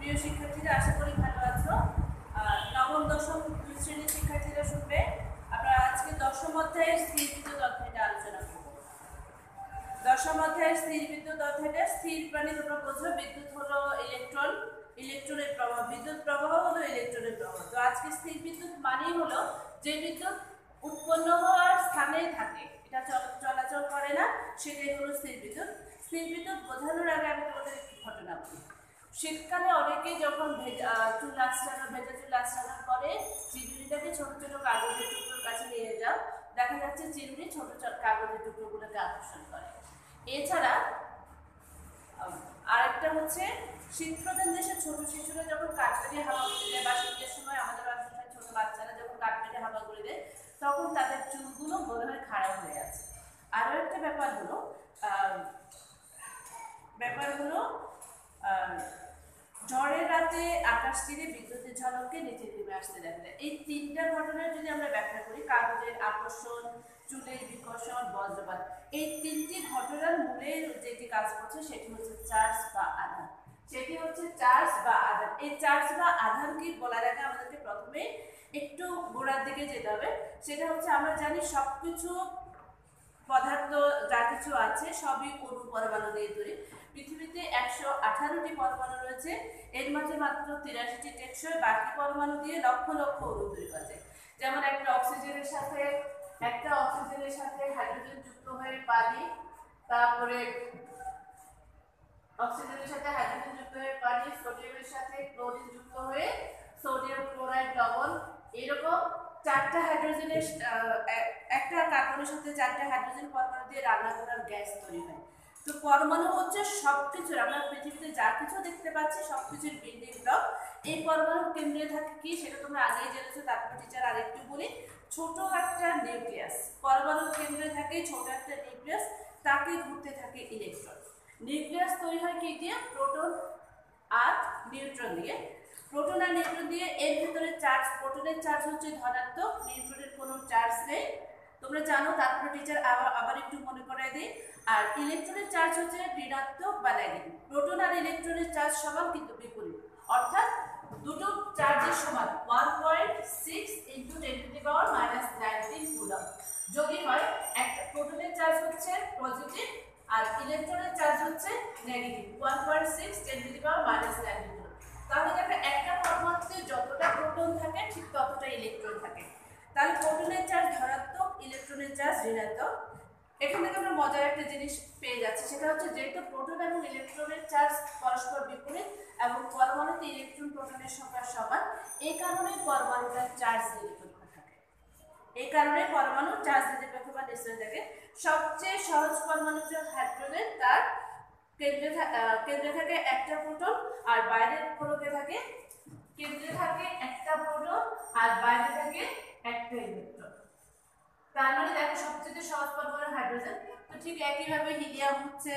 প্রিয় শিক্ষার্থীরা, আশা করি ভালো আছো। নবম দশম দুই শ্রেণীর শিক্ষার্থীরা শুনবে। আমরা আজকে দশম অধ্যায়ের স্থির বিদ্যুৎ অধ্যায়টা আলোচনা করব। দশম অধ্যায়ের স্থির বিদ্যুৎ অধ্যায়টা স্থির প্রাণী তোমরা বোঝো। বিদ্যুৎ হলো ইলেকট্রন, ইলেকট্রনের প্রবাহ, বিদ্যুৎ প্রবাহ হলো ইলেকট্রনের প্রবাহ। তো আজকে স্থির বিদ্যুৎ মানেই হলো যে বিদ্যুৎ উৎপন্ন হওয়ার স্থানে থাকে, এটা চলাচল করে না, সেটাই হলো স্থির বিদ্যুৎ। স্থির বিদ্যুৎ বোঝানোর আগে আমি তোমাদের একটি ঘটনা বলি। শীতকালে অনেকে যখন চুল আঁচড়ানো, ভেজা চুল আঁচড়ানোর পরে চিরুনিটাকে ছোট ছোট কাগজের টুকরোর কাছে নিয়ে যাও, দেখা যাচ্ছে চিরুনি ছোট ছোট কাগজের টুকরোগুলোকে আকর্ষণ করে। এছাড়া আরেকটা হচ্ছে, শীতপ্রধান দেশের ছোট শিশুরা যখন কাঠপেটে হাওয়া করে দেয়, বা শীতের সময় আমাদের বাসায় ছোট বাচ্চারা যখন কাঠপেটে হাওয়া করে দেয়, তখন তাদের চুলগুলো মনে হয় খারাপ হয়ে আছে। আরও একটা ব্যাপার হলো ঝড়ের রাতে আকাশ তীরে বিদ্যুতের ঝলককে নিচে নেমে আসতে দেখা যায়। এই তিনটা ঘটনার যদি আমরা ব্যাখ্যা করি, কাগজের আকর্ষণ, চুলের বিকর্ষণ, বজ্রপাত, এই তিনটি ঘটনার মূলে যেটি কাজ করছে সেটি হচ্ছে চার্জ বা আধান। সেটি হচ্ছে চার্জ বা আধান। এই চার্জ বা আধানকে বলার আগে আমাদেরকে প্রথমে একটু গোড়ার দিকে যেতে হবে। সেটা হচ্ছে, আমরা জানি সবকিছু পদার্থ যা কিছু আছে সবই অণু পরমাণু দিয়ে তৈরি। পৃথিবীতে 118টি পরমাণু রয়েছে, এর মাঝে মাত্র 83টি টেকসই, বাকি পরমাণু দিয়ে লক্ষ লক্ষ অণু তৈরি করা যায়। যেমন একটা অক্সিজেনের সাথে হাইড্রোজেন যুক্ত হয়ে পানি, তারপরে অক্সিজেনের সাথে হাইড্রোজেন যুক্ত হয়ে পানি, সোডিয়ামের সাথে ক্লোরিন যুক্ত হয়ে সোডিয়াম ক্লোরাইড লবণ, এরকম চারটা হাইড্রোজেনের একটা কার্বনের সাথে চারটা হাইড্রোজেন পরমাণু দিয়ে রান্না করার গ্যাস তৈরি হয়। তো পরমাণু হচ্ছে সবকিছু, আমরা পৃথিবীতে যা কিছু দেখতে পাচ্ছি সবকিছুর বিল্ডিং ব্লক। এই পরমাণুর কেন্দ্রে থাকে কি, সেটা তোমরা আগেই জেনেছো, তারপর টিচার আরেকটু বলি। ছোট একটা নিউক্লিয়াস, পরমাণুর কেন্দ্রে থাকে ছোট একটা নিউক্লিয়াস, তাকে ঘুরতে থাকে ইলেকট্রন। নিউক্লিয়াস তৈরি হয় কি দিয়ে? প্রোটন আর নিউট্রন দিয়ে। প্রোটন আর নিউট্রন দিয়ে। এর ভিতরে চার্জ, প্রোটনের চার্জ হচ্ছে ধনাত্মক, নিউট্রনের কোনো চার্জ নেই, তোমরা জানো, তারপরে টিচার আবার একটু মনে করাই দিই। আর ইলেকট্রনের চার্জ হচ্ছে ঋণাত্মক বা নেগেটিভ। প্রোটন আর ইলেকট্রনের চার্জ সমান কিন্তু বিপরীত, অর্থাৎ দুটো চার্জের সমান 1.6 × 10⁻⁻19 কুলম্ব যদি হয়। একটা প্রোটনের চার্জ হচ্ছে পজিটিভ আর ইলেকট্রনের চার্জ হচ্ছে নেগেটিভ, 1.6 × 10⁻⁻19 কুলম্ব। তাহলে দেখো, একটা পরমাণুতে যতটা প্রোটন থাকে ঠিক ততটা ইলেকট্রন থাকে। তাহলে প্রোটনের চার্জ ধনাত্মক, ইলেকট্রনের চার্জ ঋণাত্মক। এখান থেকে আমরা মজার একটা জিনিস পেয়ে যাচ্ছি, সেটা হচ্ছে যেহেতু প্রোটন এবং ইলেকট্রনের চার্জ পরস্পর বিপরীত এবং পরমাণুতে ইলেকট্রন প্রোটনের সংখ্যা সমান, এই কারণে পরমাণুটার চার্জ নিরপেক্ষ থাকে। এই কারণে পরমাণু চার্জ নিরপেক্ষ বা নিশ্চয় থাকে। সবচেয়ে সহজ পরমাণু হচ্ছে হাইড্রোজেন, তার কেন্দ্রে থাকে একটা প্রোটন আর বাইরের গোলকে থাকে, কেন্দ্রে থাকে একটা প্রোটন আর বাইরে থাকে একটা ইলেকট্রন। তার মানে দেখো, সবচেয়ে সহজ পরমাণু হাইড্রোজেন। তো ঠিক একইভাবে হিলিয়াম হচ্ছে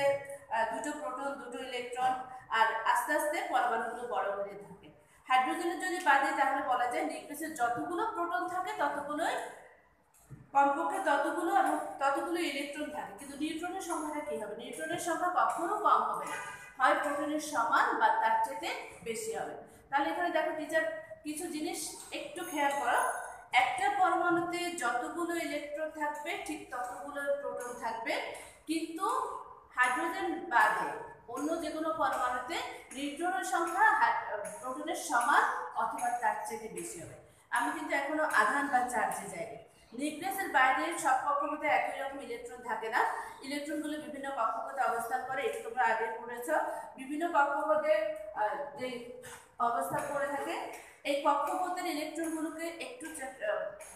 দুটো প্রোটন দুটো ইলেকট্রন, আর আস্তে আস্তে পরমাণুগুলো বড় হয়ে থাকে। হাইড্রোজেনের যদি বাদে, তাহলে বলা যায় নিউক্লিয়াসে যতগুলো প্রোটন থাকে ততগুলোই, কমপক্ষে ততগুলো ইলেকট্রন থাকে। কিন্তু নিউট্রনের সংখ্যাটা কি হবে? নিউট্রনের সংখ্যা কখনো কম হবে না, হয় প্রোটনের সমান বা তার চেয়ে বেশি হবে। তাহলে এখানে দেখো টিচার কিছু জিনিস একটু খেয়াল করো। একটা পরমাণুতে যতগুলো ইলেকট্রন থাকবে ঠিক ততগুলো প্রোটন থাকবে, কিন্তু হাইড্রোজেন বাদে অন্য যে কোনো পরমাণুতে নিউট্রনের সংখ্যা প্রোটনের সমান অথবা তার চেয়ে বেশি হবে। আমি কিন্তু এখনো আধান বা চার্জে যাইনি। নিউক্লিয়াসের বাইরে সব কক্ষপথে একই রকম ইলেকট্রন থাকে না, ইলেকট্রনগুলো বিভিন্ন কক্ষপথে অবস্থান করে। এটা তোমরা আগে পড়েছো। বিভিন্ন কক্ষপথে যে অবস্থান করে থাকে, এই কক্ষপথের ইলেকট্রনগুলোকে একটু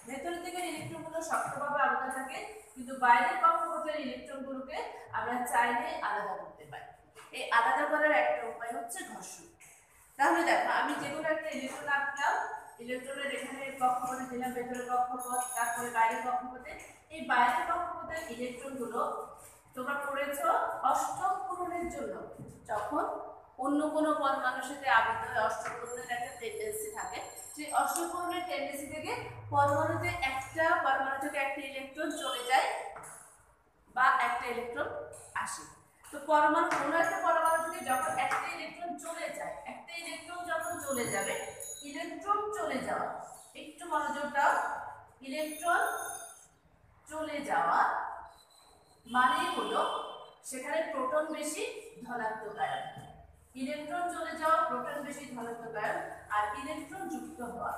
ভেতরের দিকের ইলেকট্রনগুলো শক্তভাবে আলাদা থাকে, কিন্তু বাইরের কক্ষপথের ইলেকট্রনগুলোকে আমরা চাইলে আলাদা করতে পারি। এই আলাদা করার একটা উপায় হচ্ছে ঘর্ষণ। তাহলে দেখো, আমি যেগুলো একটা ইলেকট্রন আঁকলাম, ইলেকট্রনের এখানে কক্ষপথে দিলাম, ভেতরের কক্ষপথ, তারপরে বাইরের কক্ষপথে। এই বাইরের কক্ষপথের ইলেকট্রনগুলো তোমরা পড়েছো অষ্টক পূরণের জন্য, যখন অন্য কোনো পরমাণুর সাথে আবদ্ধ হয়ে অষ্টক পূরণের একটা টেন্ডেন্সি থাকে, সেই অষ্টক পূরণের টেন্ডেন্সি থেকে পরমাণু থেকে একটা ইলেকট্রন চলে যায় বা একটা ইলেকট্রন আসে। তো পরমাণু, কোনো একটা পরমাণু থেকে যখন একটা ইলেকট্রন চলে যায়, একটা ইলেকট্রন চলে যাবে, ইলেকট্রন চলে যাওয়া, একটু মনোযোগ দাও, ইলেকট্রন চলে যাওয়া মানে হলো সেখানে প্রোটন বেশি ধনাত্মক আয়ন, ইলেকট্রন চলে যাওয়া, প্রোটন বেশি ধনাত্মক আয়ন, আর ইলেকট্রন যুক্ত হওয়া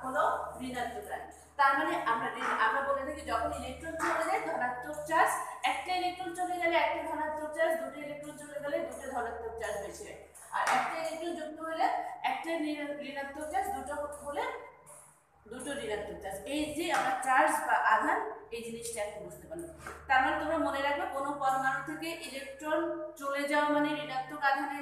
হলো ঋণাত্মক আয়ন। তার মানে আমরা বলে থাকি যখন ইলেকট্রন চলে যায় ধনাত্মক চার্জ, একটা ইলেকট্রন চলে গেলে একটা ধনাত্মক চার্জ, দুটো ইলেকট্রন চলে গেলে দুটো ধনাত্মক চার্জ বেশি হয়, আর একটা ইলেকট্রন যুক্ত হলে একটা ঋণাত্মক চার্জ, দুটো হলে দুটো ঋণাত্মক চার্জ। এই যে আমরা চার্জ বা আধান এই জিনিসটা একটু বুঝতে পারলাম। তার মানে তোমরা মনে রাখবে কোনো পরমাণু থেকে ইলেকট্রন চলে যাওয়া মানে ঋণাত্মক আধানে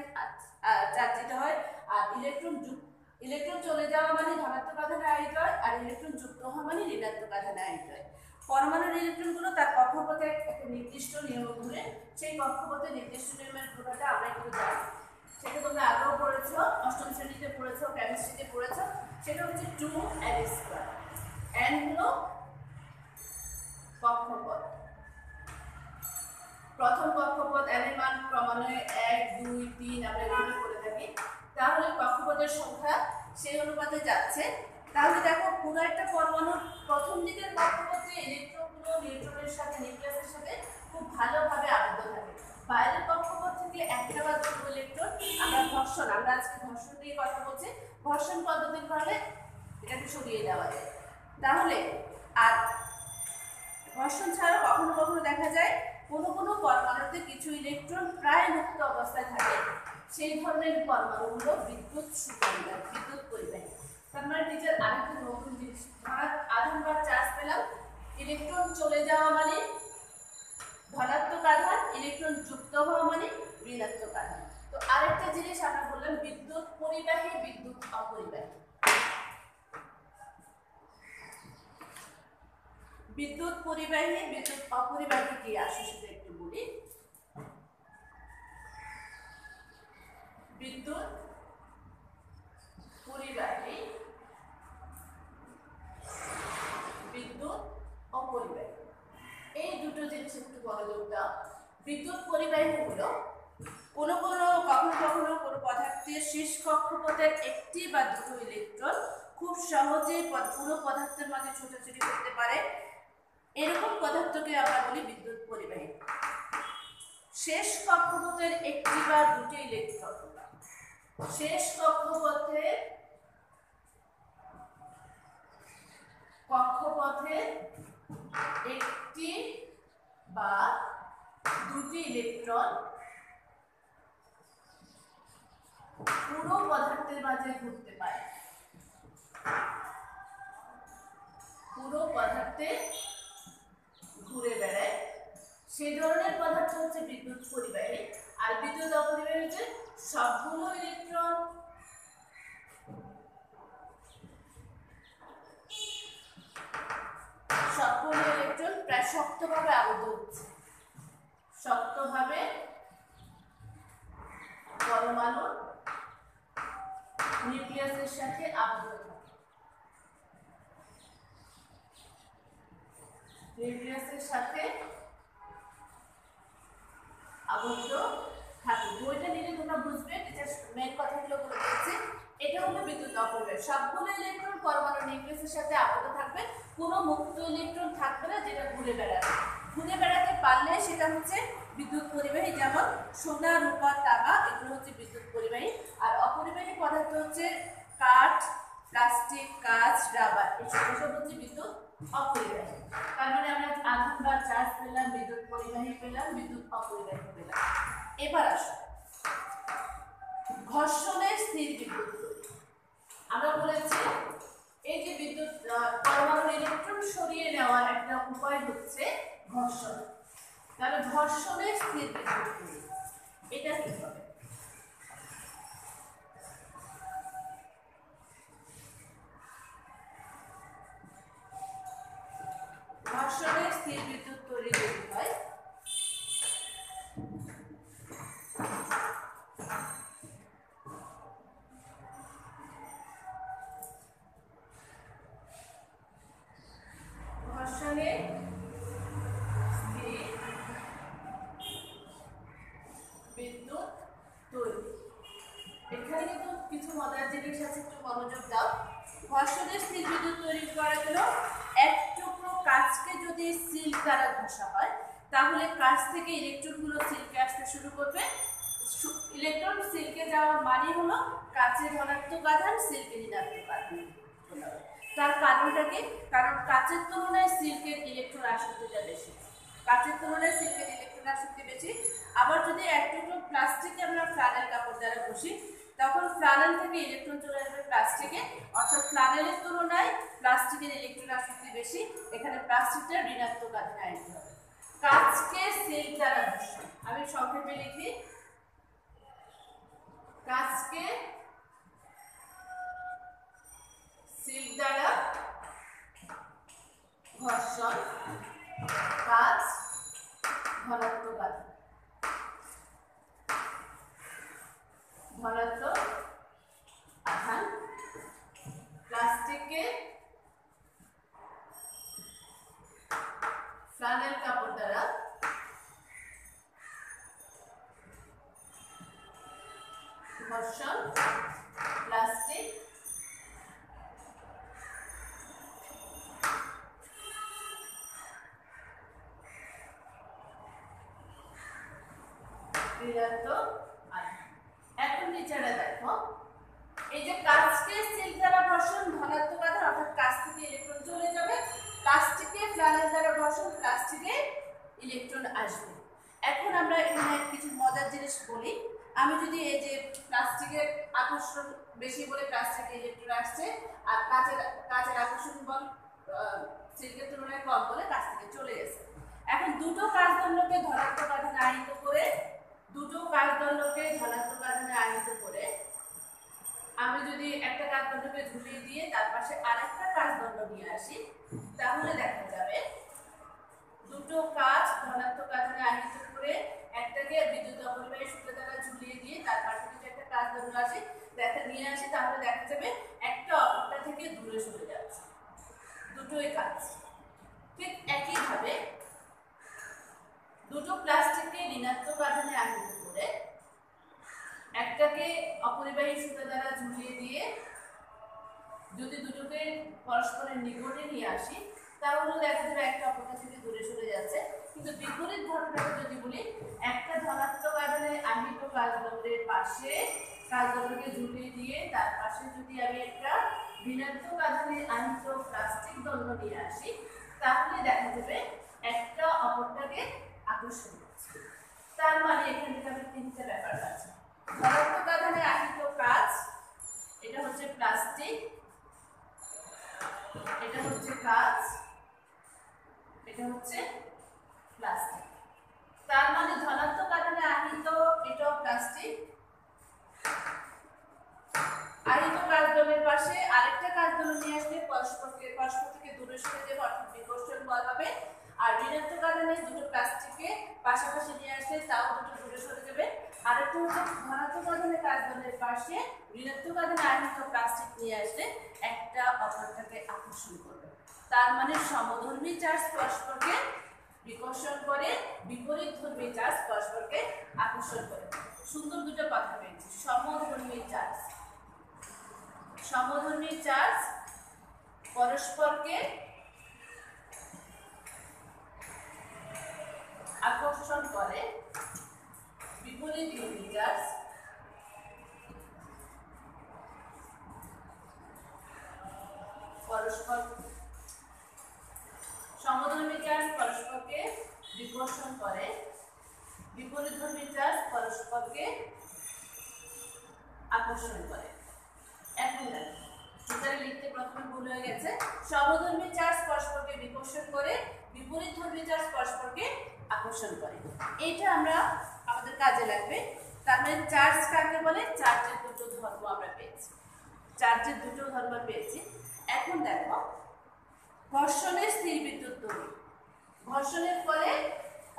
চার্জ দিতে হয়, আর ইলেকট্রন চলে যাওয়া মানে ধনাত্মক আধানে আহিত হয়, আর ইলেকট্রন যুক্ত হওয়া মানে ঋণাত্মক আধানে আহিত হয়। পরমাণুর ইলেকট্রনগুলো তার কক্ষপথে একটা নির্দিষ্ট নিয়ম ঘুরে, সেই কক্ষপথে নির্দিষ্ট নিয়মের ঘোরাটা আমরা কিন্তু জানি, সেটা তোমরা আগেও পড়েছো, অষ্টম শ্রেণীতে পড়েছো, কেমিস্ট্রিতে পড়েছো। সেটা হচ্ছে 2n², n হলো কক্ষপথ, প্রথম কক্ষপথ n এর মান ক্রমান্বয়ে 1 2 3 আমরা এভাবে করে থাকি, তাহলে কক্ষপথের সংখ্যা সেই অনুপাতে যাচ্ছে। তাহলে দেখো পুরো একটা পরমাণুর প্রথম দিকের কক্ষপথে ইলেকট্রনগুলো নিউট্রনের সাথে নিউক্লিয়াসের সাথে খুব ভালোভাবে আবদ্ধ থাকে, বাইরের কক্ষপথ থেকে একটা বা দুটো ইলেকট্রন আমরা আজকে ঘর্ষণ নিয়ে কথা বলছি, ঘর্ষণ পদ্ধতির ফলে এটাকে সরিয়ে দেওয়া যায়। তাহলে আর ঘর্ষণ ছাড়াও কখনো কখনো দেখা যায় কোনো কোনো পরমাণুতে কিছু ইলেকট্রন প্রায় মুক্ত অবস্থায় থাকে, সেই ধরনের পরমাণুগুলো বিদ্যুৎ পরিবাহী। তার মানে টিচার আরেকটা নতুন জিনিস, আধান বা চার্জ পেলাম, ইলেকট্রন চলে যাওয়া মানে ধনাত্মক আধান, ইলেকট্রন যুক্ত হওয়া মানে ঋণাত্মক আধান। তো আরেকটা জিনিস আমরা বললাম বিদ্যুৎ পরিবাহী, বিদ্যুৎ অপরিবাহী। বিদ্যুৎ পরিবাহী, বিদ্যুৎ অপরিবাহী কি আসে সেটা একটু বলি। বিদ্যুৎ পরিবাহী, বিদ্যুৎ অপরিবাহী, এই দুটো জিনিস একটু মনোযোগ দাও। বিদ্যুৎ পরিবাহী হলো কখনো কখনো কোনো পদার্থের শীর্ষ কক্ষপথের একটি বা দুটো ইলেকট্রন খুব সহজেই পুরো পদার্থের মাঝে ছোটাছুটি করতে পারে, এরকম পদার্থকে আমরা বলি বিদ্যুৎ পরিবাহী। শেষ কক্ষপথের একটি বা দুটি ইলেকট্রন, শেষ কক্ষপথের একটি বা দুটি ইলেকট্রন পুরো পদার্থের মাঝে ঘুরতে পারে, পুরো পদার্থে ঘুরে বেড়ায়, সেই ধরনের পদার্থ হচ্ছে বিদ্যুৎ পরিবাহী। আর বিদ্যুৎ অপরিবাহী হচ্ছে সবগুলো ইলেকট্রন প্রায় শক্তভাবে আবদ্ধ হচ্ছে, শক্তভাবে পরমাণুর নিউক্লিয়াসের সাথে আবদ্ধ থাকে, নিউক্লিয়াসের সাথে আবদ্ধ থাকে। বইটা নিলে তোমরা বুঝবে, মেন কথাগুলো বলে দিচ্ছি। এটা হলো বিদ্যুৎ অপরিবাহী, সবগুলো ইলেকট্রন পরমাণু নিউক্লিয়াসের সাথে আবদ্ধ থাকবে, কোনো মুক্ত ইলেকট্রন থাকবে না যেটা ঘুরে বেড়াবে। ঘুরে বেড়াতে পারলে সেটা হচ্ছে বিদ্যুৎ পরিবাহী, যেমন সোনা, রূপা, তামা, এগুলো হচ্ছে বিদ্যুৎ পরিবাহী। আর অপরিবাহী পদার্থ হচ্ছে কাঠ, প্লাস্টিক, কাঁচ, রাবার, এসব হচ্ছে বিদ্যুৎ অপরিবাহী। তার মানে আমরা আধান বা চার্জ পেলাম, বিদ্যুৎ পরিবাহী পেলাম, বিদ্যুৎ অপরিবাহী পেলাম। এবার আসো ঘর্ষণের স্থির বিদ্যুৎ। আমরা বলেছি এই যে বিদ্যুৎ পরমাণুর ইলেকট্রন সরিয়ে নেওয়ার একটা উপায় হচ্ছে ঘর্ষণ। তাহলে ঘর্ষণের স্থির বিদ্যুৎ এটা কি হবে? ঘর্ষণের স্থির বিদ্যুৎ তৈরি হয় ঘর্ষণের স্থির যদি সিল্ক দ্বারা ঘষা হয় তাহলে কাছ থেকে ইলেকট্রনগুলো সিল্কে আসতে শুরু করবে। ইলেকট্রন সিল্কে যাওয়া মানে হলো কাচে ধনাত্মক আধান, সিল্কে ঋণাত্মক আধান। তার কারণটা কি? কারণ কাচের তুলনায় সিল্কের ইলেকট্রন আসক্তিটা বেশি। কাচের তুলনায় সিল্কের ইলেকট্রন আসক্তি বেশি। আবার যদি এক টুকরো প্লাস্টিকে আমরা ফ্লানেল কাপড় দ্বারা ঘষি তখন ফ্লানেল থেকে ইলেকট্রন চলে আসবে প্লাস্টিকে, অর্থাৎ ফ্লানেলের তুলনায় প্লাস্টিকের ইলেকট্রন আসক্তি বেশি। এখানে প্লাস্টিকটা ঋণাত্মক আধানে আয়নিত হবে। কাচকে সিল্ক দ্বারা ঘষা, আমি সংক্ষেপে লিখি, কাচকে সিল্ক দ্বারা ঘর্ষণ, কাচ ধনাত্মক আধান, ধনাত্মক আধান। প্লাস্টিকে ফ্লানেল কাপড় দ্বারা ঘর্ষণ, প্লাস্টিক ঋণাত্মক আধান। এখন নিচেটা দেখো, এই যে কাচকে সিল্ক দ্বারা ঘর্ষণ ধনাত্মক আধান, অর্থাৎ কাচ থেকে ইলেকট্রন চলে যাবে, প্লাস্টিকে ফ্লানেল দ্বারা ঘর্ষণ প্লাস্টিকে ইলেকট্রন আসবে। এখন আমরা এখানে কিছু মজার জিনিস বলি। আমি যদি এই যে প্লাস্টিকের আকর্ষণ বেশি বলে প্লাস্টিকে ইলেকট্রন আসছে, আর কাচের আকর্ষণ বল সিল্কের তুলনায় কম বলে কাছ থেকে চলে গেছে। এখন দুটো কাচদণ্ডকে ধনাত্মক আধানে আয়নিত করে, আমি যদি একটা কাচদণ্ডকে ঝুলিয়ে দিয়ে তার পাশে আরেকটা কাচদণ্ড নিয়ে আসি তাহলে দেখা যাবে দুটো কাচ ধনাত্মক আধানে আয়নিত করে একটাকে বিদ্যুৎ অপরিবাহী সূত্র দ্বারা ঝুলিয়ে দিয়ে তার পাশে যদি একটা কাচদণ্ড নিয়ে আসি তাহলে দেখা যাবে একটা অপরটা থেকে দূরে সরে যাচ্ছে, দুটোই কাচ। ঠিক একইভাবে দুটো প্লাস্টিককে ঋণাত্মক আধানে আয়নিত করে একটাকে অপরিবাহী সূত্র দ্বারা ঝুলিয়ে দিয়ে যদি দুটোকে পরস্পরের নিকটে নিয়ে আসি তাহলে দেখা যাবে একটা অপরটা থেকে দূরে সরে যাচ্ছে। কিন্তু বিপরীত ঘটনাটা যদি বলি, একটা ধনাত্মক আধানে আয়নিত কাচদণ্ডের পাশে কাচদণ্ডকে ঝুলিয়ে দিয়ে তার পাশে যদি আমি একটা ঋণাত্মক আধানে আয়নিত প্লাস্টিক দণ্ড নিয়ে আসি তাহলে দেখা যাবে একটা অপরটাকে আকর্ষণ করছে। তার মানে এখান থেকে আমি তিনটে ব্যাপার আছে। ধনাত্মক আধানে আয়নিত কাচ, এটা হচ্ছে প্লাস্টিক, এটা হচ্ছে কাচ, এটা হচ্ছে প্লাস্টিক। তার মানে ধনাত্মক আধানে আয়নিত এটাও প্লাস্টিক, আয়নিত কাচদণ্ডের পাশে আরেকটা কাচদণ্ড নিয়ে আসলে পরস্পর থেকে দূরে সরে যাবে, অর্থাৎ বিকর্ষণ বল হবে। আর ঋণাত্মক আধানে দুটো প্লাস্টিককে পাশাপাশি নিয়ে আসলে তাও দুটো দূরে সরে যাবে। আরেকটা হচ্ছে ধনাত্মক আধানে কাচদণ্ডের পাশে ঋণাত্মক আধানে আয়নিত প্লাস্টিক নিয়ে আসলে একটা অপরটাকে আকর্ষণ করবে। তার মানে সমধর্মী চার্জ পরস্পরকে বিকর্ষণ করে, বিপরীতধর্মী চার্জ পরস্পরকে আকর্ষণ করে। সুন্দর দুটো কথা পেয়েছি, সমধর্মী চার্জ। সমধর্মী চার্জ পরস্পরকে আকর্ষণ করে, বিপরীতধর্মী চার্জ পরস্পর সমধর্মী চার্জ পরস্পরকে বিকর্ষণ করে, বিপরীতধর্মী চার্জ পরস্পরকে আকর্ষণ করে। এখন দেখো লিখতে প্রথমে ভুল হয়ে গেছে, সমধর্মী চার্জ পরস্পরকে বিকর্ষণ করে, বিপরীতধর্মী চার্জ পরস্পরকে আকর্ষণ করে। এটা আমরা আমাদের কাজে লাগবে। তার মানে চার্জ কাকে বলে? চার্জের দুটো ধর্ম আমরা পেয়েছি, চার্জের দুটো ধর্ম পেয়েছি। এখন দেখো ঘর্ষণের স্থির বিদ্যুৎ তড়িৎ। ঘর্ষণের ফলে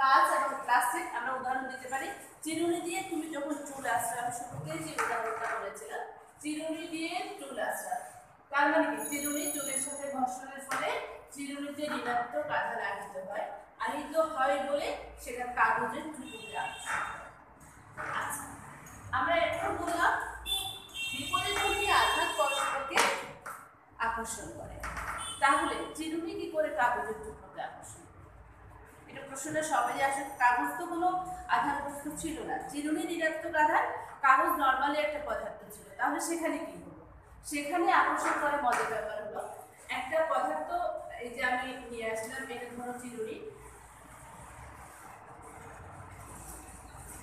কাঁচ এবং প্লাস্টিক, আমরা উদাহরণ দিতে পারি চিরুনি দিয়ে তুমি যখন চুল আঁচড়াবে, আমি শুরুতেই যে উদাহরণটা বলেছিলাম চিরুনি দিয়ে চুল আঁচড়াবে, তার মানে কি চিরুনি চুলের সাথে ঘর্ষণের ফলে চিরুনিতে ঋণাত্মক আধান আহিত হয়, আহিত হয় বলে সেটা কাগজের টুকরোতে আসে। আচ্ছা, আমরা এখন বললাম বিপরীতধর্মী আধান পরস্পরকে আকর্ষণ করে। তাহলে চিরুনি কি করে কাগজের টুকরোতে আকর্ষণ করে? প্রশ্নটা সবাই আসে, কাগজ তো কোনো আধান বস্তু ছিল না, চিরুনি ঋণাত্মক আধান, কাগজ নর্মালি একটা পদার্থ ছিল, তাহলে সেখানে কি হলো? সেখানে আকর্ষণ করা মজার ব্যাপার হলো, একটা পদার্থ এই যে আমি নিয়ে আসলাম, এটা ধরো চিরুনি,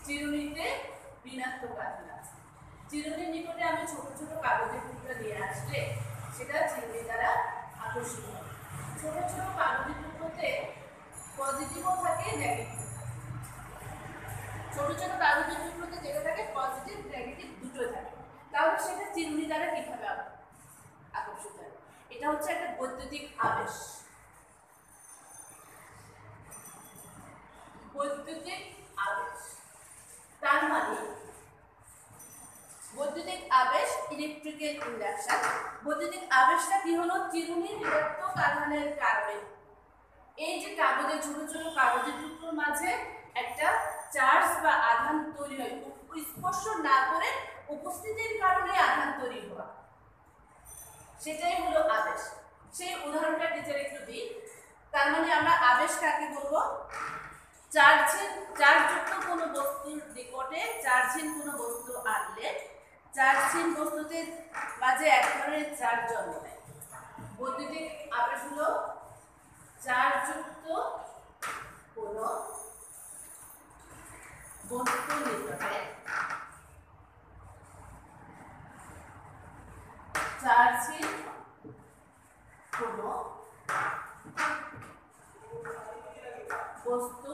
চিরুনিতে ঋণাত্মক আধান আছে, চিরুনির নিকটে আমি ছোট ছোট কাগজের টুকরো নিয়ে আসলে সেটা চিরুনি দ্বারা আকর্ষিত হবে। ছোট ছোট কাগজের টুকরোতে পজিটিভও থাকে, নেগেটিভ। ছোট ছোট কাগজের টুকরোতে যেটা থাকে পজিটিভ নেগেটিভ দুটো থাকে, তাহলে সেটা চিরুনি দ্বারা কিভাবে আকর্ষিত হয়? এটা হচ্ছে একটা বৈদ্যুতিক আবেশ। বৈদ্যুতিক আবেশ তার মানে বৈদ্যুতিক আবেশ, ইলেকট্রিক্যাল ইন্ডাকশন। বৈদ্যুতিক আবেশটা কি হলো? চিরুনি ঋণাত্মক আধানের কারণে এই যে কাগজের ছোট ছোট কাগজের টুকরোর মাঝে একটা চার্জ বা আধান তৈরি হয়, স্পর্শ না করে উপস্থিতির কারণে আধান তৈরি হওয়া, সেটাই হলো আবেশ। সেই উদাহরণটা টিচার একটু দিই। তার মানে আমরা আবেশ কাকে বলবো? চার্জযুক্ত কোনো বস্তুর নিকটে চার্জহীন কোনো বস্তু আনলে চার্জহীন বস্তুতে মাঝে এক ধরনের চার্জ জন্ম নেয়। বৈদ্যুতিক আবেশ হলো চার্জযুক্ত কোনো বস্তুর নিকটে চার্জহীন কোনো বস্তু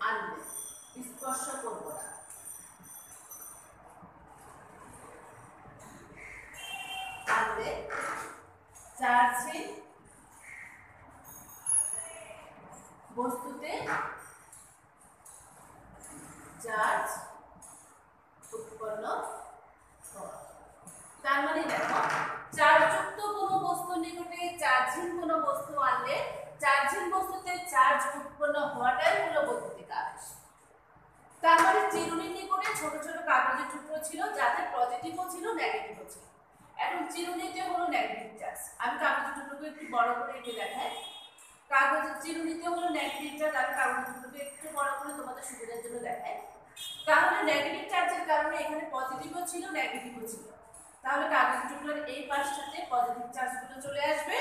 আনলে, স্পর্শ করব না, আনলে চার্জহীন বস্তুতে চার্জ উৎপন্ন হয়। তার মানে দেখো, চার্জযুক্ত কোনো বস্তুর নিকটে চার্জহীন কোনো বস্তু আনলে চার্জহীন বস্তুতে চার্জ উৎপন্ন হওয়াটাই হলো বৈদ্যুতিক আবেশ। তার মানে চিরুনির নিকটে ছোট ছোট কাগজের টুকরো ছিল যাতে পজিটিভও ছিল নেগেটিভও ছিল। এখন চিরুনিতে হলো নেগেটিভ চার্জ, আমি কাগজের টুকরোকে একটু বড় করে এঁকে দেখাই। কাগজের চিরুনিতে হলো নেগেটিভ চার্জ, আমি কাগজের টুকরোকে একটু বড় করে তোমাদের সুবিধার জন্য দেখাই। তাহলে নেগেটিভ চার্জের কারণে এখানে পজিটিভও ছিল নেগেটিভও ছিল, তাহলে কাগজের টুকরোর এই পাশটাতে পজিটিভ চার্জগুলো চলে আসবে,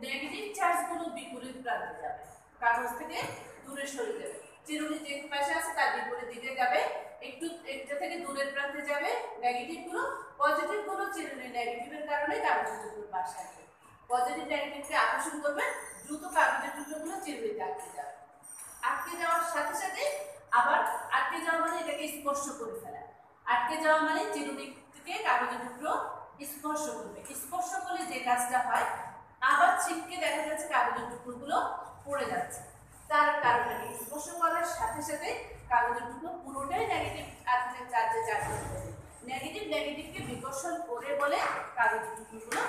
নেগেটিভ চার্জগুলো বিপরীত প্রান্তে যাবে, কাগজ থেকে দূরে সরে যাবে। চিরুনি যে পাশে আছে তার বিপরীত দিকে যাবে, একটু একটা থেকে দূরের প্রান্তে যাবে নেগেটিভ গুলো, পজিটিভ গুলো চিরুনি নেগেটিভের কারণে কাগজের টুকরোর পাশে আসবে, পজিটিভ নেগেটিভকে আকর্ষণ করবে, দ্রুত কাগজের টুকরোগুলো চিরুনিতে আটকে যাবে। আটকে যাওয়ার সাথে সাথে আবার আটকে যাওয়া মানে এটাকে স্পর্শ করে ফেলা, আটকে যাওয়া মানে চিরুনি থেকে কাগজের টুকরো স্পর্শ করবে, স্পর্শ করলে যে কাজটা হয় আবার ছিটকে দেখা যাচ্ছে কাগজের টুকরোগুলো পড়ে যাচ্ছে। তার কারণে স্পর্শ করার সাথে সাথে কাগজের টুকরো পুরোটাই নেগেটিভ আধানের চার্জে চার্জ হয়ে যাবে, নেগেটিভ নেগেটিভকে বিকর্ষণ করে বলে কাগজের টুকরোগুলো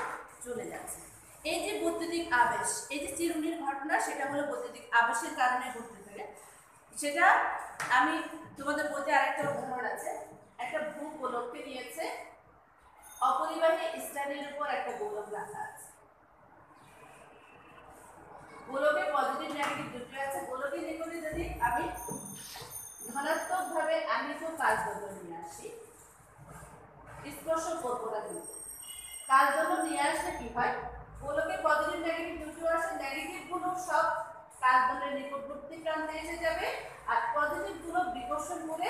চলে যাচ্ছে। এই যে বৈদ্যুতিক আবেশ, এই যে চিরুনির ঘটনা, সেটা হলো বৈদ্যুতিক আবেশের কারণে ঘটতে থাকে। সেটা আমি তোমাদের বইতে আরেকটা উদাহরণ আছে, একটা ভূগোলককে নিয়েছে, অপরিবাহী স্ট্যান্ডের উপর একটা গোলক রাখা আছে, গোলকে পজিটিভ নেগেটিভ দুটো আছে, গোলকের নিকটে যদি আমি ধনাত্মক ভাবে আহিত কাজদণ্ড নিয়ে আসি, স্পর্শ করবো না, কিন্তু কাজদণ্ড নিয়ে আসলে কি হয়, গোলকে পজিটিভ নেগেটিভ দুটো আছে, নেগেটিভ গুলো সব কাজদণ্ডের নিকটবর্তী প্রান্তে এসে যাবে আর পজিটিভ গুলো বিকর্ষণ করে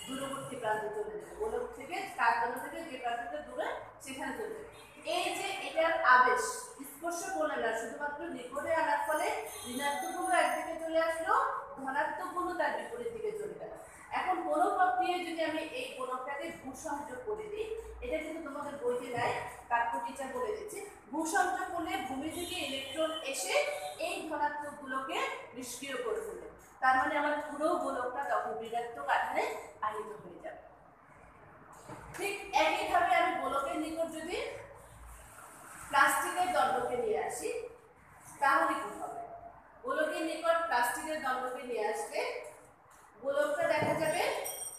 দূরবর্তী প্রান্তে চলে যাবে, গোলক থেকে কাজদণ্ড থেকে যে প্রান্তটা দূরে সেখানে চলে যাবে। এই যে এটার আবেশ স্পর্শ করলে না, শুধুমাত্র নিকটে আনার ফলে ঋণাত্মক গুলো একদিকে চলে আসলো, ধনাত্মক গুলো তার বিপরীত দিকে চলে গেল। এখন কোনো প্রক্রিয়ায় যদি আমি এই গোলকটাকে ভূসংযোগ করে দিই, এটা কিন্তু তোমাদের বইতে নাই, তারপর টিচার বলে দিচ্ছে, ভূসংযোগ করলে ভূমি থেকে ইলেকট্রন এসে এই ধনাত্মক গুলোকে নিষ্ক্রিয় করে ফেলবে, তার মানে আমার পুরো গোলকটা তখন ঋণাত্মক আধারে আহিত হয়ে যাবে। ঠিক একইভাবে আমি গোলকের নিকট যদি প্লাস্টিকের দণ্ডকে নিয়ে আসি তাহলে কি হবে, গোলকের নিকট প্লাস্টিকের দণ্ডকে নিয়ে আসলে গোলকটা দেখা যাবে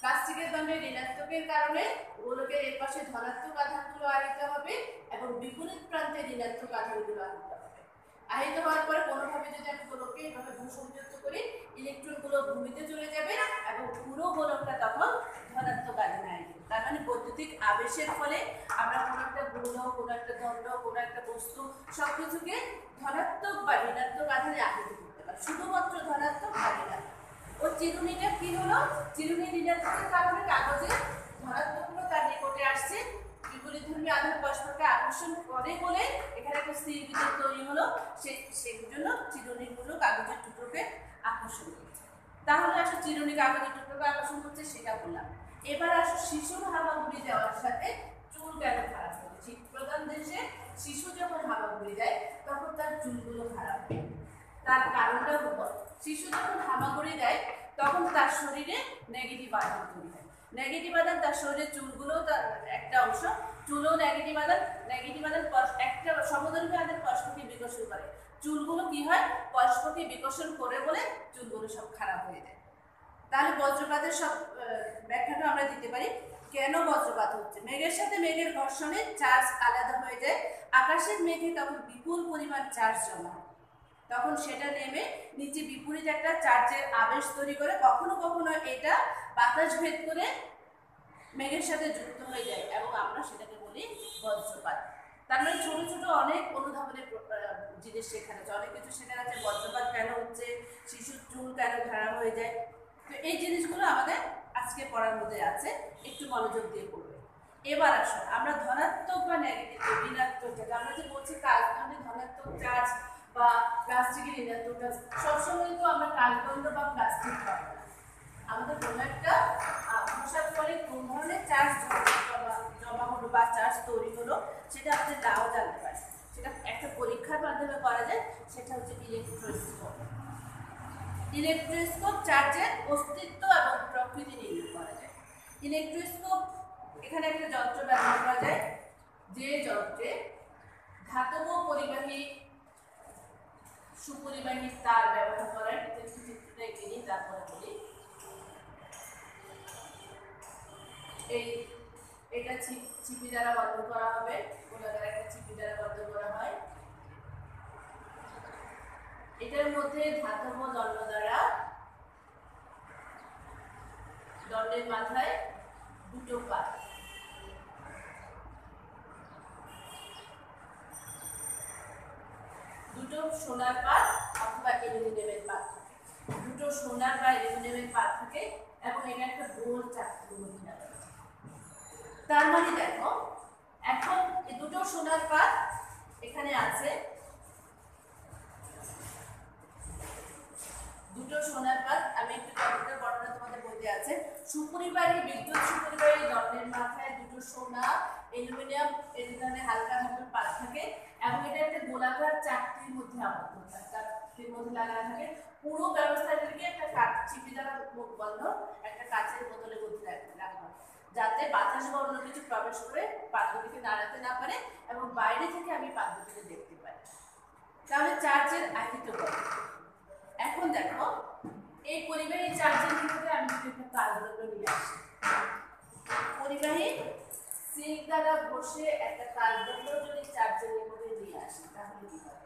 প্লাস্টিকের দণ্ডের ঋণাত্মকের কারণে গোলকের এর পাশে ধনাত্মক আধানগুলো আহিত হবে এবং বিপরীত প্রান্তে ঋণাত্মক আধানগুলো আহিত হবে। আহিত হওয়ার পরে কোনোভাবে যদি আমি গোলককে এভাবে সংযুক্ত করে ইলেকট্রনগুলো ভূমিতে চলে যাবে এবং পুরো গোলকটা তখন ধনাত্মক আধানে আসবে। তার মানে বৈদ্যুতিক আবেশের ফলে আমরা কোনো একটা গোলক, কোনো একটা দণ্ড, কোনো একটা বস্তু সবকিছুকে ধনাত্মক বা ঋণাত্মক আধানে আহিত করতে পারি, শুধুমাত্র ধনাত্মক বা ঋণাত্মক। ও চিরুনিটা কি হলো, চিরুনি ঋণাত্মকের কারণে কাগজে ধনাত্মকগুলো তার নিকটে আসছে, বিপরীতধর্মী আধান পরস্পরকে আকর্ষণ করে বলে এখানে একটা স্থির বিদ্যুৎ তৈরি হলো, সেই জন্য চিরুনিগুলো কাগজের টুকরোকে আকর্ষণ করছে। তাহলে আসলে চিরুনি কাগজের টুকরোকে আকর্ষণ করছে সেটা বললাম। এবার আসো শিশুর হামাগুড়ি দেওয়ার সাথে চুল কেন খারাপ হবে। শীত প্রধান দেশে শিশু যখন হামাগুড়ি দেয় তখন তার চুলগুলো খারাপ হয়। তার কারণটা হলো শিশু যখন হামাগুড়ি দেয় তখন তার শরীরে নেগেটিভ আধান তৈরি হয়। নেগেটিভ আধান তার শরীরের চুলগুলো তার একটা অংশ, চুলও নেগেটিভ আধান একটা সমধর্মী আধান পরস্পরকে বিকর্ষণ করে। চুলগুলো কি হয়, পরস্পরকে বিকর্ষণ করে বলে চুলগুলো সব খারাপ হয়ে যায়। তাহলে বজ্রপাতের সব ব্যাখ্যাটা আমরা দিতে পারি। কেন বজ্রপাত হচ্ছে? মেঘের সাথে মেঘের ঘর্ষণে চার্জ আলাদা হয়ে যায়। আকাশের মেঘে তখন বিপুল পরিমাণ চার্জ জমা হয়, তখন সেটা নেমে নিচে বিপরীত একটা চার্জের আবেশ তৈরি করে। কখনো কখনো এটা বাতাস ভেদ করে মেঘের সাথে যুক্ত হয়ে যায় এবং আমরা সেটাকে বলি বজ্রপাত। তার মানে ছোট ছোট অনেক অনুধাবনের জিনিস শেখানো আছে, অনেক কিছু শেখানো আছে। বজ্রপাত কেন হচ্ছে, শিশুর চুল কেন খারাপ হয়ে যায়, তো এই জিনিসগুলো আমাদের আজকে পড়ার মধ্যে আছে, একটু মনোযোগ দিয়ে পড়বে। এবার আসো আমরা ধনাত্মক বা নেগেটিভ ঋণাত্মক চার্জ, আমরা যে বলছি কার্বনের ধনাত্মক চার্জ বা প্লাস্টিকের ঋণাত্মক চার্জ, সবসময় তো আমরা কার্বন বা প্লাস্টিক পাবো না। আমাদের কোনো একটা ঘষার ফলে কোন ধরনের চার্জ জমা হলো বা চার্জ তৈরি হলো সেটা আমাদের নাও জানতে পারি। সেটা একটা পরীক্ষার মাধ্যমে করা যায়, সেটা হচ্ছে ইলেকট্রোস্কোপ। ইলেকট্রোস্কোপ চার্জের অস্তিত্ব এবং প্রকৃতি নির্ণয় করা যায়। ইলেকট্রোস্কোপ এখানে একটা যন্ত্র ব্যবহার করা যায়, যে যন্ত্রে ধাতব পরিবাহী সুপরিবাহী তার ব্যবহার করা হয়। চিত্রটা এঁকে নিই, তারপরে বলি। এটা ছিপি দ্বারা বন্ধ করা হবে, গোলাকার একটা ছিপি দ্বারা বন্ধ করা হয়। এটার মধ্যে ধাতব দণ্ড দ্বারা দণ্ডের মাথায় দুটো পাত, দুটো সোনার পাত অথবা অ্যালুমিনিয়ামের পাত, দুটো সোনার বা অ্যালুমিনিয়ামের পাত থাকে এবং এটা একটা গোল চাকতির মধ্যে আছে। তার মানে দেখো এখন এই দুটো সোনার পাত এখানে আছে, দুটো সোনার পাত। আমি একটু যন্ত্রের বর্ণনা তোমাদের বইতে আছে। সুপরিবাহী বিদ্যুৎ সুপরিবাহী দণ্ডের মাথায় দুটো সোনা অ্যালুমিনিয়াম এই ধরনের হালকা ধাতুর পাত থাকে এবং এটা একটা গোলাকার চাকতির মধ্যে আবদ্ধ থাকে, চাকতির মধ্যে লাগানো থাকে। পুরো ব্যবস্থাটাকে একটা চিপি দ্বারা মুখ বন্ধ একটা কাচের বোতলে মধ্যে রাখা হয়, যাতে বাতাস বা অন্য কিছু প্রবেশ করে পাত্রটিকে নাড়াতে না পারে এবং বাইরে থেকে আমি পাত্রটিকে দেখতে পাই। তাহলে চার্জের আহিত কত। এখন দেখো এই পরিবাহী চার্জের ভিতরে আমি যদি একটা কার্বন নিয়ে আসি, পরিবাহী সিঙ্ক দ্বারা ঘষে একটা কার্বন যদি চার্জের ভিতরে নিয়ে আসি তাহলে কি হবে?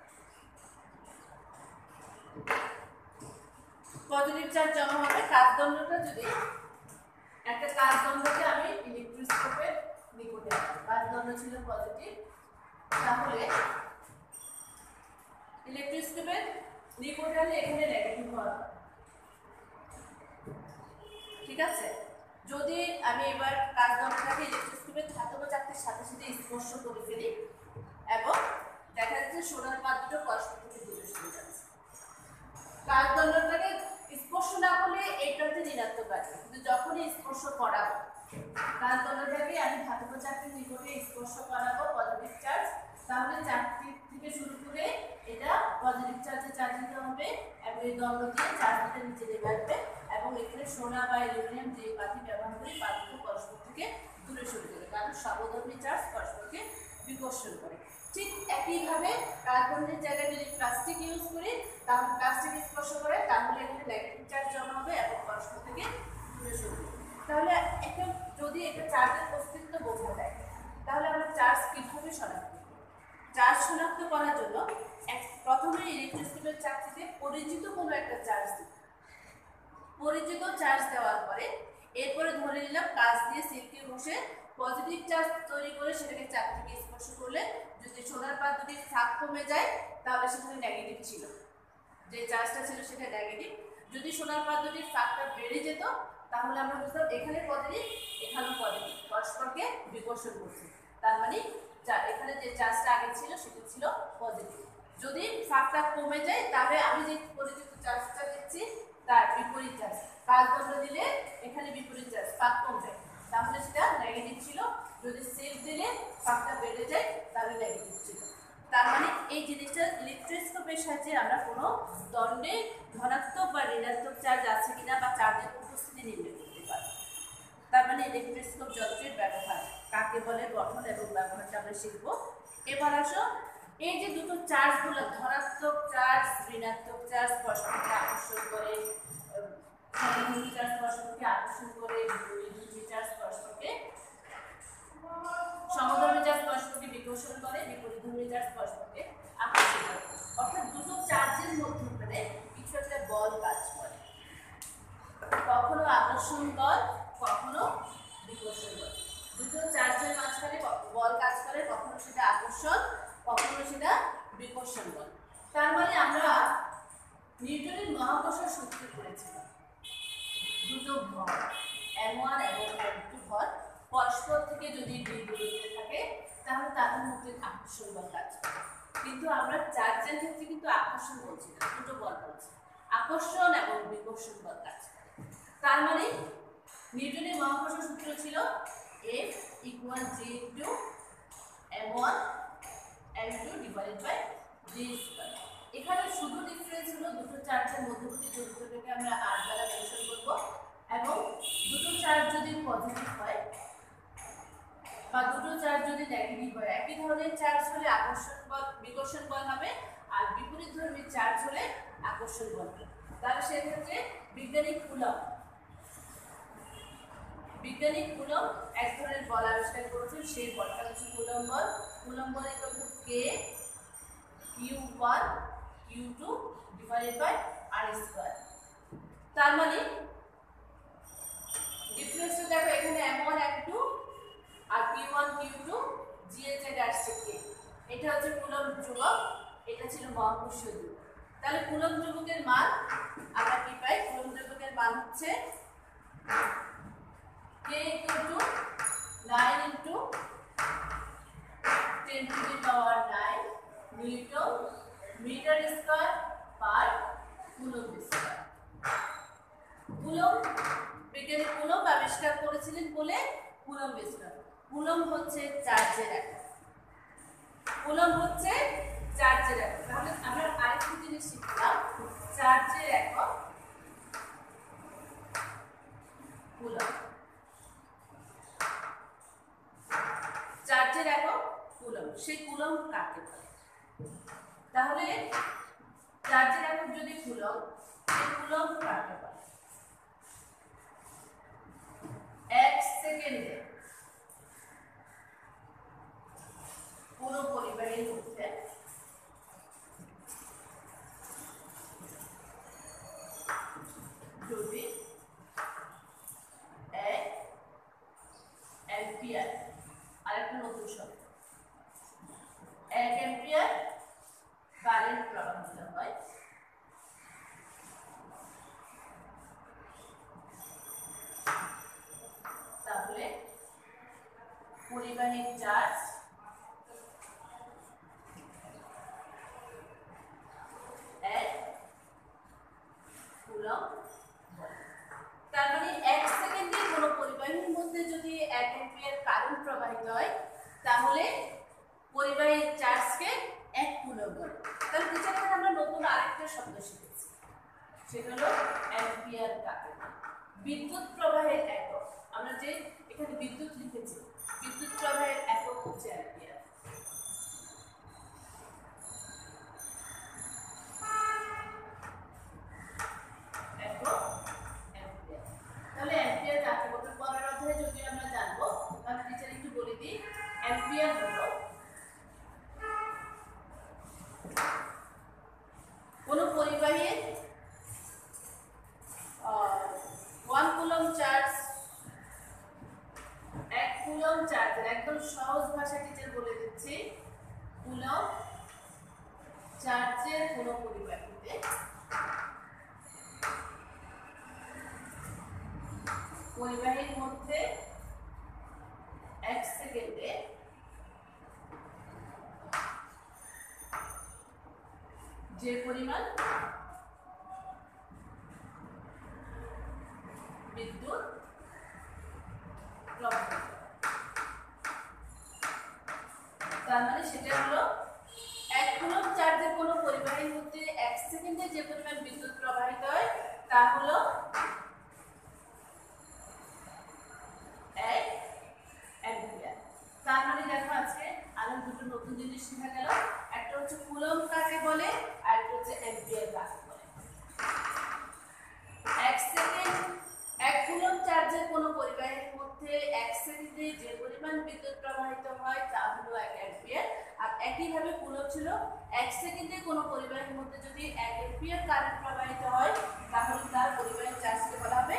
পজিটিভ চার্জ জমা হবে। কার্বনটা যদি একটা কার্বনকে আমি ইলেকট্রোস্কোপের নিকটে আনি, কার্বন ছিল পজিটিভ, তাহলে ইলেকট্রোস্কোপের নিকটে আনলে এখানে নেগেটিভ হওয়া, ঠিক আছে। যদি আমি এবার কার্বনটাকে ইলেকট্রোস্কোপের ধাতব চাকতির সাথে সাথে স্পর্শ করে ফেলি এবং দেখা যাচ্ছে সোনার পাত দুটো পরস্পর থেকে দূরে সরে যাচ্ছে। কার্বনটাকে স্পর্শ না করলে এইটাতে ঋণাত্মক আছে, কিন্তু যখনই স্পর্শ করাবো কার্বনটাকে আমি ধাতব চাকতির নিকটে স্পর্শ করাবো পজিটিভ চার্জ, তাহলে চাকতি থেকে শুরু করে এটা পজিটিভ চার্জে চার্জিত হবে এবং এই দণ্ড দিয়ে চার্জটা নিচে নেমে আসবে এবং এখানে সোনা বা অ্যালুমিনিয়াম যে পাতি ব্যবহার করি পাতগুলো পরস্পর থেকে দূরে সরে যাবে, কারণ সমধর্মী চার্জ পরস্পরকে বিকর্ষণ করে। ঠিক একইভাবে কার্বনের জায়গায় যদি প্লাস্টিক ইউজ করি তাহলে প্লাস্টিক স্পর্শ করে তাহলে এখানে নেগেটিভ চার্জ জমা হবে এবং পরস্পর থেকে দূরে সরে যাবে। তাহলে একটা যদি একটা চার্জের অস্তিত্ব বোঝা যায় তাহলে আমরা চার্জ কিভাবে শনাক্ত করব? চার্জ শনাক্ত করার জন্য প্রথমে ইলেকট্রোস্কোপের চাকতিতে পরিচিত কোনো একটা চার্জ দিই। পরিচিত চার্জ দেওয়ার পরে এরপরে ধরে নিলাম কাঁচ দিয়ে সিল্কে ঘষে পজিটিভ চার্জ তৈরি করে সেটাকে চারদিকে স্পর্শ করলে যদি সোনার পাত্রটির ফাঁক কমে যায় তাহলে সেখানে নেগেটিভ ছিল, যে চার্জটা ছিল সেটা নেগেটিভ। যদি সোনার পাত্রটির ফাঁকটা বেড়ে যেত তাহলে আমরা বুঝতাম এখানে পজিটিভ এখানেও পজিটিভ, পরস্পরকে বিকর্ষণ করছে। তার মানে এখানে যে চার্জটা আগে ছিল সেটা ছিল পজিটিভ। যদি ফাঁকটা কমে যায় তাহলে আমি যে পরিচিত চার্জটা দিচ্ছি তার বিপরীত চার্জ, কাজ দণ্ড দিলে এখানে বিপরীত চার্জ ফাঁক কমবে তাহলে সেটা নেগেটিভ ছিল। যদি সেফ দিলে ফাঁকটা বেড়ে যায় তাহলে নেগেটিভ ছিল। তার মানে এই জিনিসটা ইলেকট্রোস্কোপের সাহায্যে আমরা কোনো দণ্ডে ধনাত্মক বা ঋণাত্মক চার্জ আছে কিনা বা চার্জের উপস্থিতি নির্ণয় করতে পারি। তার মানে ইলেকট্রোস্কোপ যন্ত্রের ব্যবহার কাকে বলে, গঠন এবং ব্যবহারটা আমরা শিখব। এবার আসো এই যে দুটো চার্জগুলো, ধনাত্মক চার্জ ঋণাত্মক চার্জ পরস্পরকে আকর্ষণ করে, সমধর্মী চার্জ পরস্পরকে আকর্ষণ করে, বিপরীতধর্মী চার্জ পরস্পরকে সমধর্মী চার্জ পরস্পরকে বিকর্ষণ করে, বিপরীতধর্মী চার্জ পরস্পরকে আকর্ষণ করে। অর্থাৎ দুটো চার্জের মধ্যে কিছু একটা বল কাজ করে, কখনো আকর্ষণ বল কখনো বিকর্ষণ বল। দুটো চার্জের মাঝখানে বল কাজ করে, কখনো সেটা আকর্ষণ কখনো সেটা বিকর্ষণ বল। তার মানে আমরা নিউটনের মহাকর্ষ সূত্র পড়েছিলাম, দুটো ভর m1 এবং m2 ভর পরস্পর থেকে যদি দূরত্বে থাকে তাহলে তাদের মধ্যে আকর্ষণ বল কাজ করে। কিন্তু আমরা চার্জের ক্ষেত্রে কিন্তু আকর্ষণ বলছি না, দুটো বল বলছি, আকর্ষণ এবং বিকর্ষণ বল কাজ করে। তার মানে নিউটনের মহাকর্ষ সূত্র ছিল F = G * m1 m2 / d²। এখানে শুধু ডিফারেন্স হলো দুটো চার্জের মধ্যবর্তী দূরত্বটাকে আমরা r দ্বারা মেনশন করব, এবং দুটো চার্জ যদি পজিটিভ হয় বা দুটো চার্জ যদি নেগেটিভ হয়, একই ধরনের চার্জ হলে আকর্ষণ বল বিকর্ষণ বল হবে, আর বিপরীতধর্মী চার্জ হলে আকর্ষণ বল হবে। তাহলে সেক্ষেত্রে বৈজ্ঞানিক কুলম্ব এক ধরনের বল আবিষ্কার করেছেন, সেই বলটা হচ্ছে কুলম্ব বল। কুলম্ব বল = K Q1 Q2 / r²। তার মানে ডিফারেন্সটা দেখো, এখানে m1 m2 আর Q1 Q2 G এর জায়গায় আসছে K, এটা হচ্ছে কুলম্ব ধ্রুবক, এটা ছিল মহাকর্ষ ধ্রুবক। তাহলে কুলম্ব ধ্রুবকের মান আমরা কি পাই? কুলম্ব ধ্রুবকের মান হচ্ছে K = 9 × 10⁹ newton metre square per coulomb square. Coulomb বিজ্ঞানী কুলম্ব আবিষ্কার করেছিলেন বলে কুলম্ব স্কয়ার। কুলম্ব হচ্ছে চার্জের একক, কুলম্ব হচ্ছে চার্জের একক। তাহলে আমরা আরেকটা জিনিস শিখলাম, চার্জের একক কুলম্ব, চার্জের একক কুলম্ব। সেই কুলম্ব কাকে বলে? তাহলে চার্জের একক যদি কুলম্ব, সেই কুলম্ব কাকে বলে? 1 সেকেন্ডে পুরো পরিবাহীর মধ্যে যদি 1 অ্যাম্পিয়ার, আরেকটা নতুন শব্দ, 1 অ্যাম্পিয়ার কারেন্ট প্রবাহিত হয়, তাহলে পরিবাহীর চার্জ 1 কুলম্ব বলে। তার মানে 1 সেকেন্ডে কোনো পরিবাহীর মধ্যে যদি 1 অ্যাম্পিয়ার কারেন্ট প্রবাহিত হয় তাহলে পরিবাহীর চার্জকে 1 কুলম্ব বলে। তাহলে এখানে আমরা নতুন আরেকটা শব্দ শিখেছি, সেটা হলো অ্যাম্পিয়ার কাকে বলে। বিদ্যুৎ প্রবাহের একক, আমরা যে এখানে বিদ্যুৎ লিখেছি, বিদ্যুৎ প্রবাহের একক হচ্ছে অ্যাম্পিয়ার। তাহলে অ্যাম্পিয়ার কাকে বলে পরের অধ্যায়ে যদি আমরা জানবো, তাহলে টিচার একটু বলে দিই। অ্যাম্পিয়ার হলো কোনো পরিবাহীর পরিবাহীর মধ্যে 1 সেকেন্ডে যে পরিমাণ বিদ্যুৎ প্রবাহিত, তার মানে সেটা হলো 1 কুলম্ব চার্জের কোনো পরিবাহীর মধ্যে 1 সেকেন্ডে যে পরিমাণ বিদ্যুৎ প্রবাহিত হয় তা হলো 1 অ্যাম্পিয়ার। তার মানে দেখো আজকে আরো দুটো নতুন জিনিস শেখা গেল, একটা হচ্ছে কুলম্ব কাকে বলে আর একটা হচ্ছে অ্যাম্পিয়ার কাকে বলে। 1 কুলম্ব চার্জের কোনো পরিবাহীর মধ্যে 1 সেকেন্ডে যে পরিমাণ বিদ্যুৎ প্রবাহিত হয় তা হলো 1 অ্যাম্পিয়ার। আর একইভাবে কুলম্ব ছিল 1 সেকেন্ডে কোনো পরিবাহীর মধ্যে যদি 1 অ্যাম্পিয়ার কারেন্ট প্রবাহিত হয় তাহলে তার পরিবাহীর চার্জকে বলা হবে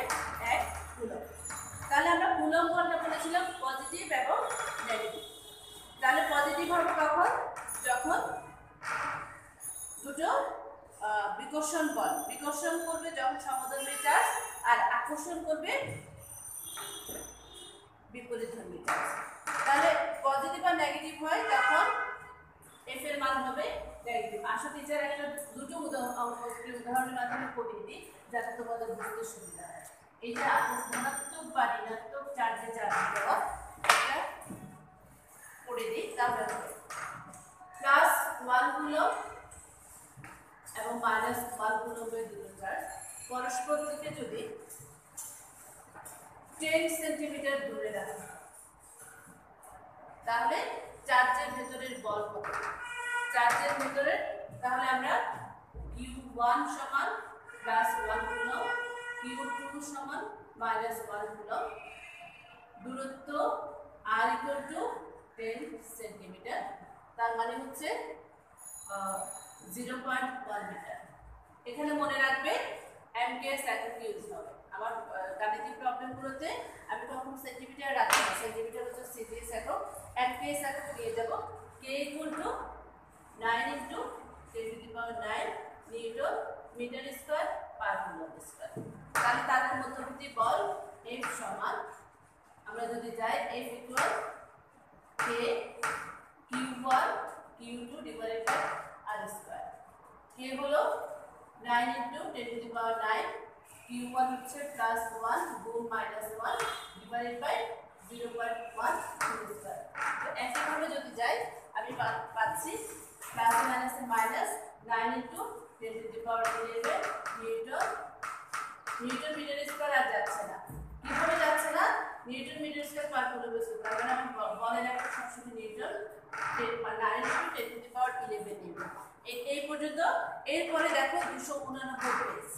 1 কুলম্ব। তাহলে আমরা কুলম্ব বলতে বলেছিলাম পজিটিভ এবং নেগেটিভ। তাহলে পজিটিভ হবে কখন? যখন দুটো বিকর্ষণ বল বিকর্ষণ করবে যখন সমধর্মী চার্জ আর আকর্ষণ করবে বিপরীতধর্মী চার্জ। তাহলে পজিটিভ আর নেগেটিভ হয় তখন এফ এর মান হবে নেগেটিভ। আসো টিচার একটা দুটো উদাহরণের মাধ্যমে করিয়ে দিই যাতে তোমাদের বুঝতে সুবিধা হয়। এই যে ধনাত্মক বা ঋণাত্মক চার্জে চার্জ দেওয়া এটা করে দিই। তাহলে +1 কুলম্ব এবং -1 কুলম্বের দুটো চার্জ পরস্পর থেকে যদি 10 সেন্টিমিটার দূরে রাখা তাহলে চার্জের ভেতরের বল কত? চার্জের ভেতরে তাহলে আমরা Q1 সমান +1 কুলম্ব, Q2 সমান -1 কুলম্ব, দূরত্ব R = 10 সেন্টিমিটার, তার মানে হচ্ছে 0.1 মিটার। এখানে মনে রাখবে অ্যাম্পিয়ার একক ইউজ হবে। আমার গাণিতিক প্রবলেমগুলোতে আমি কখনো সেন্টিমিটার রাখি না, সেন্টিমিটার হচ্ছে সিজিএস একক, অ্যাম্পিয়ার একক দিয়ে যাব। K = 9 × 10⁹ newton metre square per coulomb square. তাহলে তাদের মধ্যবর্তী বল F সমান, আমরা যদি যাই F = K Q1 Q2 / R square. K হলো 9 × 10⁹, Q1 হচ্ছে +1 গুণ -1 ডিভাইডেড বাই 0.1 স্কয়ার। তো একইভাবে যদি যাই আমি পাচ্ছি প্লাস মাইনাসে মাইনাস 9 × 10⁻11 নিউটন মিটার স্কয়ার। আর যাচ্ছে না, কিভাবে যাচ্ছে না? Newton metre square per coulomb square. তার মানে আমি বলের একটা সবসময় নিউটন 9 × 10⁻11 নিউটন। এই পর্যন্ত। এরপরে দেখো 289 পেজ,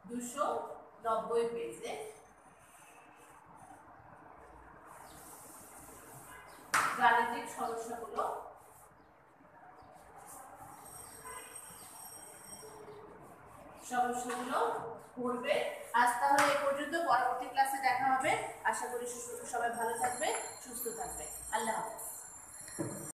290 পেজে গাণিতিক সমস্যাগুলো করবে। আজ তাহলে এই পর্যন্ত, পরবর্তী ক্লাসে দেখা হবে। আশা করি সবাই ভালো থাকবে, সুস্থ থাকবে। আল্লাহ হাফেজ।